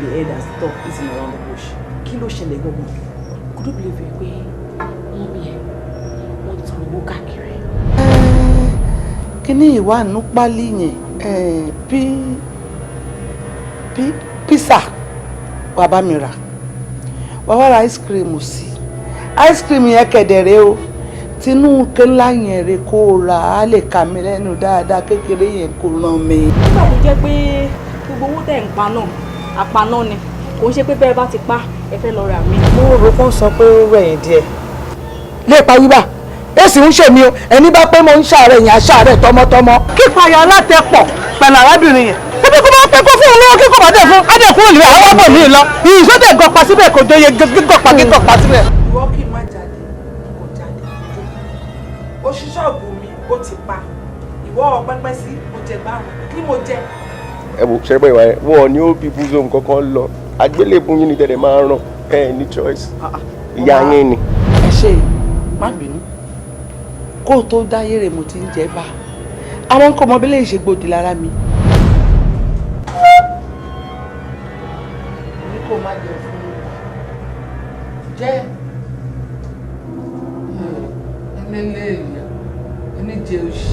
the head and stop eating around the bush. Kí ló ṣẹlẹ̀ gbogbo? Could you believe it? Pé wọ́n bí ẹ, wọ́n tọrọ owó káàkiri. Kíní ìwà nù pálí yẹn pizza wà bá mi rà. Wà wá ra ice cream sí. Ice cream yẹn kẹ̀dẹ̀rẹ́ o. Tinú kẹ́lá yẹn rè kó ra á lè kà mí lẹ́nu dáadáa kékeré yẹn kó ràn mí. Nígbà tó jẹ́ pé gbogbo owó tẹ̀ ń pa náà, àpaná ni. Kò ń ṣe pé bẹ́ẹ̀ bá ti pa ẹ fẹ́ lọ rà mí. Mo rò kó sọ pé ó rẹ̀yìn díẹ̀. Lè pa wíwà. Èsì ń ṣe mi o, ẹni bá pé mo ń ṣàárẹ̀ yẹn aṣàárẹ̀ tọmọtọmọ. Kípa ya alátẹ̀pọ̀ pẹ̀lú arábìnrin yẹn. Ebi kò máa pẹ́ kó fún un lọ́wọ́ kíkọ́ bá dẹ̀ fún Adẹ̀kùn òlùwẹ̀ àwọn ọmọ mi lọ. Ìṣọ́dẹ̀ gọpa síbẹ̀ kò jóye gígọ̀pá síbẹ̀. Ìwọ kì í má jáde, kò jáde. Ó ṣí ṣọ́ọ̀bù mi, ó ti pa. Ìwọ pẹ́pẹ́ sí, mo jẹ báwọn. Kí mo jẹ? Ẹ wo ṣẹ́gbẹ́ ìwà ẹ̀ wọ́n ní ó bí búzọ́ọ̀mù kankan lọ. Àgbélébùú yín ni tẹ̀lé máa ń ràn ẹ̀ ní choice. Ìyá yín ni. Ẹ ṣe má bínú. Kó o tó dáyé rẹ̀ mo ti ń jẹ bá. Àwọn nǹkan ọmọbílẹ̀ yìí ṣe gbòdì lára mi. Ní kó má jẹ fún mi. Jẹ́ ẹlẹ́lẹ́ èèyàn ẹni jẹ oṣù.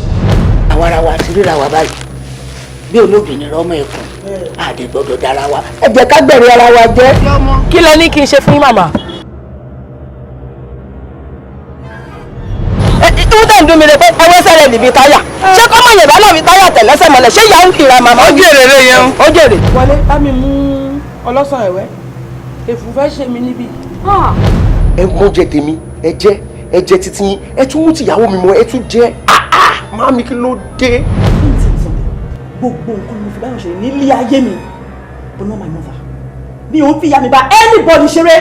Àwa ara wa ti ríra wa báyìí. Bí olóbìnrin rọmọ ẹkùn, àdè gbọ́dọ̀ dára wa. Ẹ jẹ́ ká gbẹ̀rẹ̀ ara wa jẹ́. Kí lẹ ní kí n ṣe fún yín màmá? Ìwú tẹ̀ ń dún mi lé pé ẹwọ́ sẹ́rẹ̀ níbi táyà. Ṣé kọ́ mọ̀ yẹ̀bá náà fi táyà tẹ̀lẹ́sẹ̀ mọ́lẹ̀? Ṣé ìyá ń kira màmá? Ó jèrè rẹ̀ yẹn. Ó jèrè. Wọlé bá mi mú ọlọ́sàn ẹ̀wẹ́. Èfù fẹ́ ṣe mí níbí. Ẹ mọ jẹ tèmi, ẹ jẹ títí yín, ẹ tún mú tìyàwó mi mọ, ẹ tún jẹ. Màámi kí ló dé? Gbogbo nǹkan mo fi báyọ̀ ṣe nílé ayé mi. But not my mother. Mi ò ń fi ìyá mi bá anybody ṣeré.